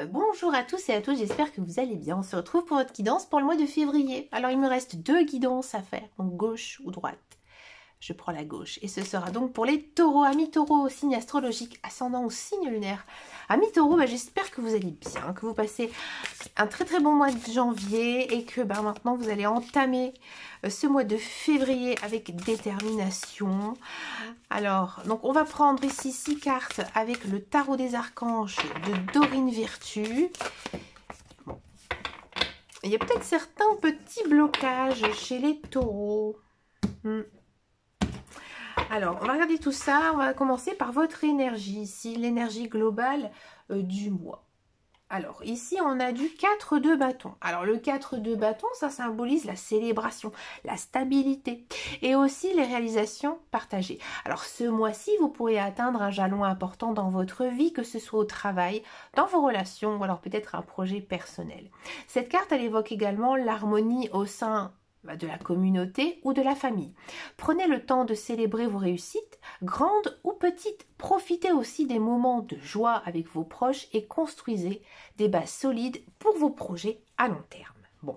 Bonjour à tous et à toutes, j'espère que vous allez bien. On se retrouve pour votre guidance pour le mois de février. Alors il me reste 2 guidances à faire, donc gauche ou droite. Je prends la gauche et ce sera donc pour les taureaux. Amis taureaux, signe astrologique, ascendant ou signe lunaire. Amis taureaux, j'espère que vous allez bien, que vous passez un très bon mois de janvier et que maintenant vous allez entamer ce mois de février avec détermination. Alors, donc on va prendre ici 6 cartes avec le tarot des archanges de Dorine Virtue. Bon. Il y a peut-être certains petits blocages chez les taureaux. Alors, on va regarder tout ça. On va commencer par votre énergie ici, l'énergie globale du mois. Alors, ici, on a du 4 de bâton. Alors, le 4 de bâton, ça symbolise la célébration, la stabilité et aussi les réalisations partagées. Alors, ce mois-ci, vous pourrez atteindre un jalon important dans votre vie, que ce soit au travail, dans vos relations ou alors peut-être un projet personnel. Cette carte, elle évoque également l'harmonie au sein de la communauté ou de la famille. Prenez le temps de célébrer vos réussites, grandes ou petites. Profitez aussi des moments de joie avec vos proches et construisez des bases solides pour vos projets à long terme. Bon,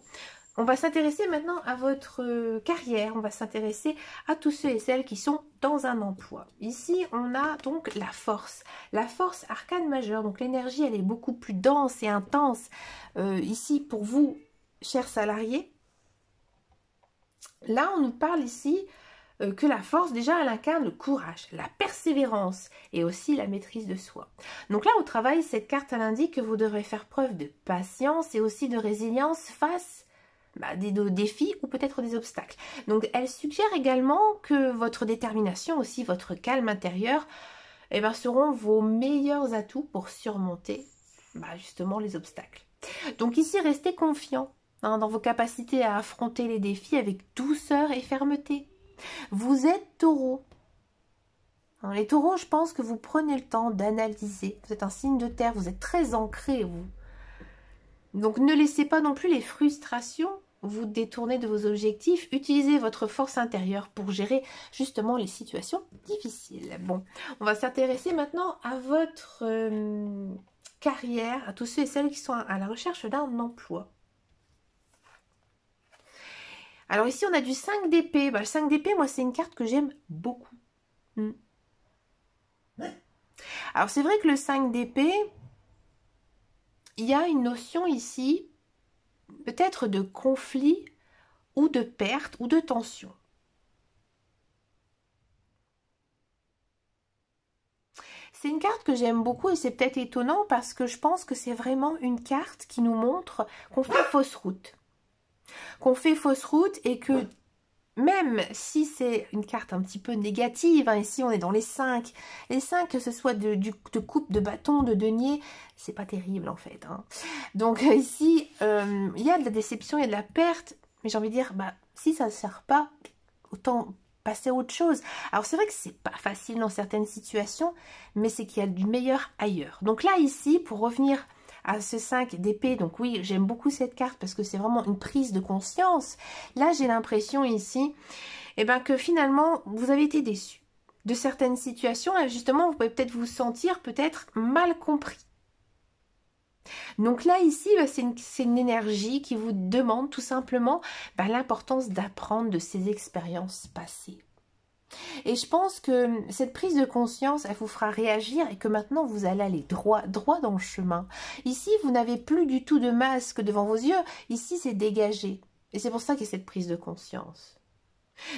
on va s'intéresser maintenant à votre carrière, on va s'intéresser à tous ceux et celles qui sont dans un emploi. Ici, on a donc la force arcane majeure, donc l'énergie, elle est beaucoup plus dense et intense. Ici, pour vous, chers salariés, là, on nous parle ici que la force, déjà, elle incarne le courage, la persévérance et aussi la maîtrise de soi. Donc là, au travail, cette carte, elle indique que vous devrez faire preuve de patience et aussi de résilience face à des défis ou peut-être des obstacles. Donc, elle suggère également que votre détermination, aussi votre calme intérieur, seront vos meilleurs atouts pour surmonter justement les obstacles. Donc ici, restez confiant dans vos capacités à affronter les défis avec douceur et fermeté. Vous êtes taureau. Les taureaux, je pense que vous prenez le temps d'analyser. Vous êtes un signe de terre, vous êtes très ancré, vous. Donc ne laissez pas non plus les frustrations vous détourner de vos objectifs. Utilisez votre force intérieure pour gérer justement les situations difficiles. Bon, on va s'intéresser maintenant à votre carrière, à tous ceux et celles qui sont à la recherche d'un emploi. Alors ici, on a du 5 d'épée. Le 5 d'épée, moi, c'est une carte que j'aime beaucoup. Alors, c'est vrai que le 5 d'épée, il y a une notion ici, peut-être de conflit ou de perte ou de tension. C'est une carte que j'aime beaucoup et c'est peut-être étonnant parce que je pense que c'est vraiment une carte qui nous montre qu'on fait fausse route. Qu'on fait fausse route et que même si c'est une carte un petit peu négative, ici on est dans les 5, que ce soit de coupe, de bâton, de denier, c'est pas terrible en fait. Donc ici, il y a de la déception, il y a de la perte, mais j'ai envie de dire, si ça ne sert pas, autant passer à autre chose. Alors c'est vrai que c'est pas facile dans certaines situations, mais c'est qu'il y a du meilleur ailleurs. Donc là ici, pour revenir à ce 5 d'épée, donc oui, j'aime beaucoup cette carte parce que c'est vraiment une prise de conscience. Là, j'ai l'impression ici que finalement, vous avez été déçu de certaines situations et justement, vous pouvez peut-être vous sentir peut-être mal compris. Donc là, ici, c'est une énergie qui vous demande tout simplement l'importance d'apprendre de ces expériences passées. Et je pense que cette prise de conscience, elle vous fera réagir et que maintenant vous allez aller droit dans le chemin. Ici, vous n'avez plus du tout de masque devant vos yeux. Ici, c'est dégagé. Et c'est pour ça qu'il y a cette prise de conscience.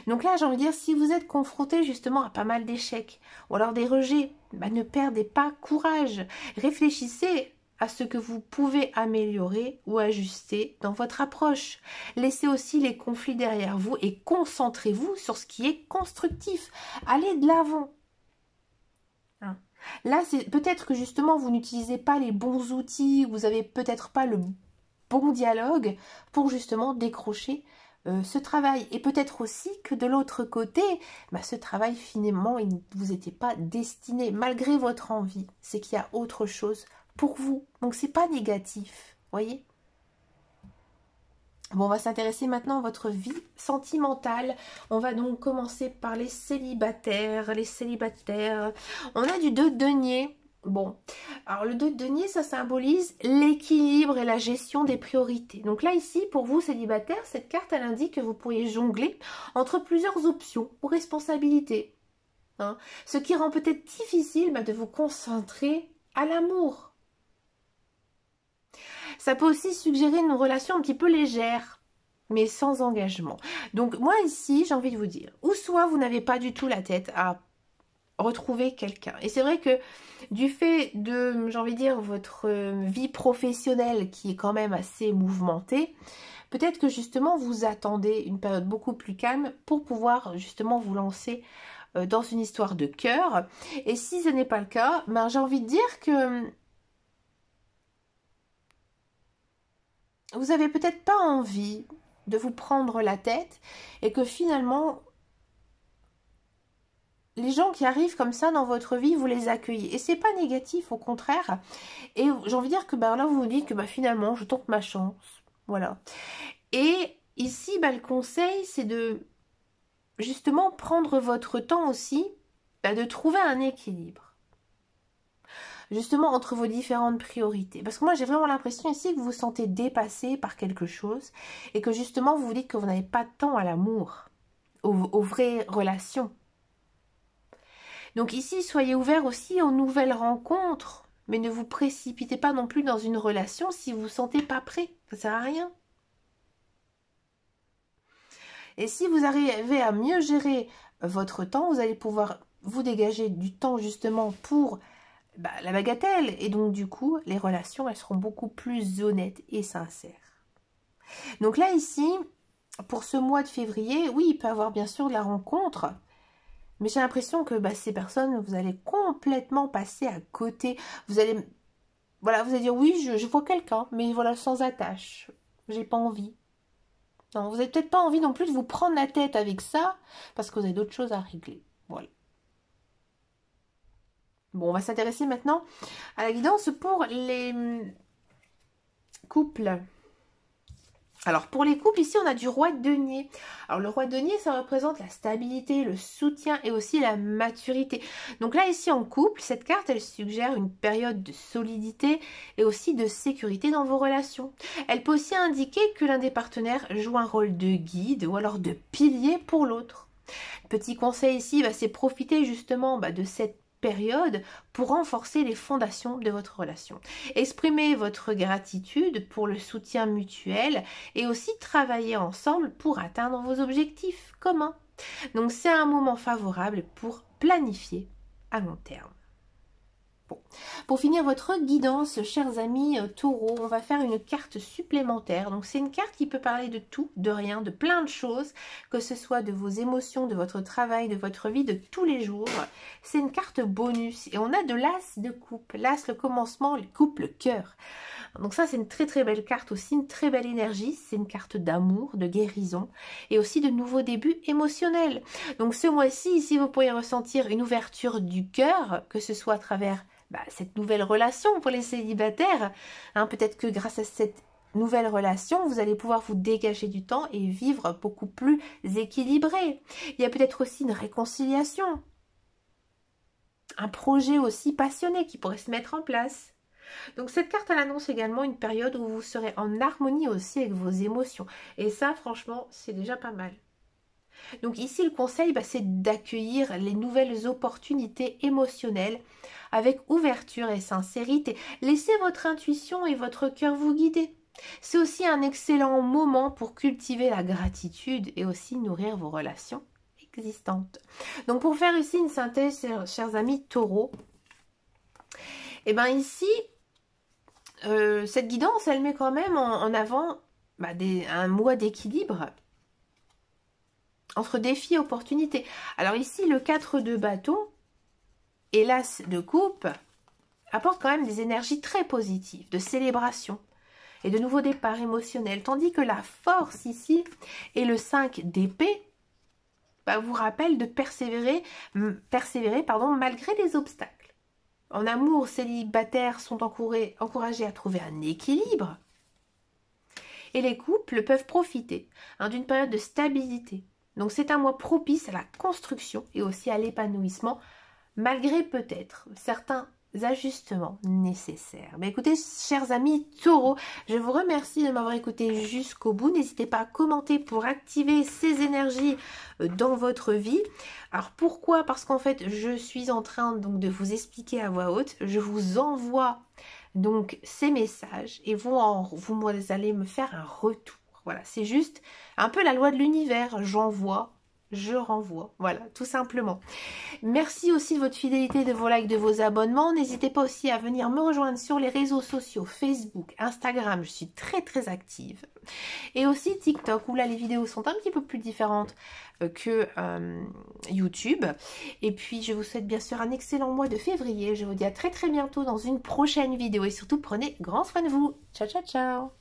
Donc là, j'ai envie de dire, si vous êtes confronté justement à pas mal d'échecs ou alors des rejets, ne perdez pas courage. Réfléchissez à ce que vous pouvez améliorer ou ajuster dans votre approche. Laissez aussi les conflits derrière vous et concentrez-vous sur ce qui est constructif. Allez de l'avant. Là, c'est peut-être que justement, vous n'utilisez pas les bons outils, vous n'avez peut-être pas le bon dialogue pour justement décrocher ce travail. Et peut-être aussi que de l'autre côté, ce travail, finalement, il ne vous était pas destiné, malgré votre envie. C'est qu'il y a autre chose pour vous. Donc, c'est pas négatif, voyez. Bon, on va s'intéresser maintenant à votre vie sentimentale. On va donc commencer par les célibataires. On a du 2 de denier. Bon, alors le 2 de denier, ça symbolise l'équilibre et la gestion des priorités. Donc là, ici, pour vous, célibataires, cette carte, elle indique que vous pourriez jongler entre plusieurs options ou responsabilités. Hein, ce qui rend peut-être difficile de vous concentrer à l'amour. Ça peut aussi suggérer une relation un petit peu légère, mais sans engagement. Donc moi ici, j'ai envie de vous dire, ou soit vous n'avez pas du tout la tête à retrouver quelqu'un. Et c'est vrai que du fait de, j'ai envie de dire, votre vie professionnelle qui est quand même assez mouvementée, peut-être que justement vous attendez une période beaucoup plus calme pour pouvoir justement vous lancer dans une histoire de cœur. Et si ce n'est pas le cas, ben, j'ai envie de dire que vous n'avez peut-être pas envie de vous prendre la tête et que finalement les gens qui arrivent comme ça dans votre vie, vous les accueillez. Et c'est pas négatif, au contraire. Et j'ai envie de dire que ben, là, vous vous dites que ben, finalement, je tente ma chance. Voilà. Et ici, ben, le conseil, c'est de justement prendre votre temps aussi, ben, de trouver un équilibre. Justement, entre vos différentes priorités. Parce que moi, j'ai vraiment l'impression ici que vous vous sentez dépassé par quelque chose et que justement, vous vous dites que vous n'avez pas de temps à l'amour, aux vraies relations. Donc ici, soyez ouverts aussi aux nouvelles rencontres, mais ne vous précipitez pas non plus dans une relation si vous ne vous sentez pas prêt. Ça ne sert à rien. Et si vous arrivez à mieux gérer votre temps, vous allez pouvoir vous dégager du temps justement pour la bagatelle. Et donc du coup, les relations, elles seront beaucoup plus honnêtes et sincères. Donc là, ici, pour ce mois de février, oui, il peut y avoir bien sûr de la rencontre. Mais j'ai l'impression que ces personnes, vous allez complètement passer à côté. Vous allez, voilà, vous allez dire oui, je vois quelqu'un, mais voilà, sans attache. J'ai pas envie. Non, vous n'avez peut-être pas envie non plus de vous prendre la tête avec ça, parce que vous avez d'autres choses à régler. Voilà. Bon, on va s'intéresser maintenant à la guidance pour les couples. Alors, pour les couples, ici, on a du roi de denier. Alors, le roi de denier, ça représente la stabilité, le soutien et aussi la maturité. Donc là, ici, en couple, cette carte, elle suggère une période de solidité et aussi de sécurité dans vos relations. Elle peut aussi indiquer que l'un des partenaires joue un rôle de guide ou alors de pilier pour l'autre. Petit conseil ici, c'est profiter justement de cette période pour renforcer les fondations de votre relation. Exprimez votre gratitude pour le soutien mutuel et aussi travailler ensemble pour atteindre vos objectifs communs. Donc c'est un moment favorable pour planifier à long terme. Bon. Pour finir votre guidance, chers amis taureaux, on va faire une carte supplémentaire. Donc c'est une carte qui peut parler de tout, de rien, de plein de choses, que ce soit de vos émotions, de votre travail, de votre vie de tous les jours. C'est une carte bonus et on a de l'as de coupe. L'as, le commencement, le coupe, le cœur. Donc ça, c'est une très très belle carte aussi, une très belle énergie. C'est une carte d'amour, de guérison et aussi de nouveaux débuts émotionnels. Donc ce mois-ci, ici, vous pourriez ressentir une ouverture du cœur, que ce soit à travers cette nouvelle relation pour les célibataires. Peut-être que grâce à cette nouvelle relation, vous allez pouvoir vous dégager du temps et vivre beaucoup plus équilibré. Il y a peut-être aussi une réconciliation. Un projet aussi passionné qui pourrait se mettre en place. Donc cette carte, elle annonce également une période où vous serez en harmonie aussi avec vos émotions. Et ça, franchement, c'est déjà pas mal. Donc ici, le conseil, c'est d'accueillir les nouvelles opportunités émotionnelles avec ouverture et sincérité. Laissez votre intuition et votre cœur vous guider. C'est aussi un excellent moment pour cultiver la gratitude et aussi nourrir vos relations existantes. Donc pour faire ici une synthèse, chers amis taureaux, ici, cette guidance, elle met quand même en avant un mois d'équilibre entre défis et opportunités. Alors ici, le 4 de bâton et l'as de coupe apportent quand même des énergies très positives, de célébration et de nouveaux départs émotionnels. Tandis que la force ici et le 5 d'épée vous rappellent de persévérer malgré les obstacles. En amour, célibataires sont encouragés à trouver un équilibre. Et les couples peuvent profiter d'une période de stabilité. Donc c'est un mois propice à la construction et aussi à l'épanouissement, malgré peut-être certains ajustements nécessaires. Mais écoutez, chers amis Taureau, je vous remercie de m'avoir écouté jusqu'au bout. N'hésitez pas à commenter pour activer ces énergies dans votre vie. Alors pourquoi? Parce qu'en fait, je suis en train donc de vous expliquer à voix haute. Je vous envoie donc ces messages et vous allez me faire un retour. Voilà, c'est juste un peu la loi de l'univers. J'envoie, je renvoie. Voilà, tout simplement. Merci aussi de votre fidélité, de vos likes, de vos abonnements. N'hésitez pas aussi à venir me rejoindre sur les réseaux sociaux, Facebook, Instagram. Je suis très active. Et aussi TikTok, où là les vidéos sont un petit peu plus différentes que YouTube. Et puis je vous souhaite bien sûr un excellent mois de février. Je vous dis à très bientôt dans une prochaine vidéo. Et surtout prenez grand soin de vous. Ciao ciao ciao.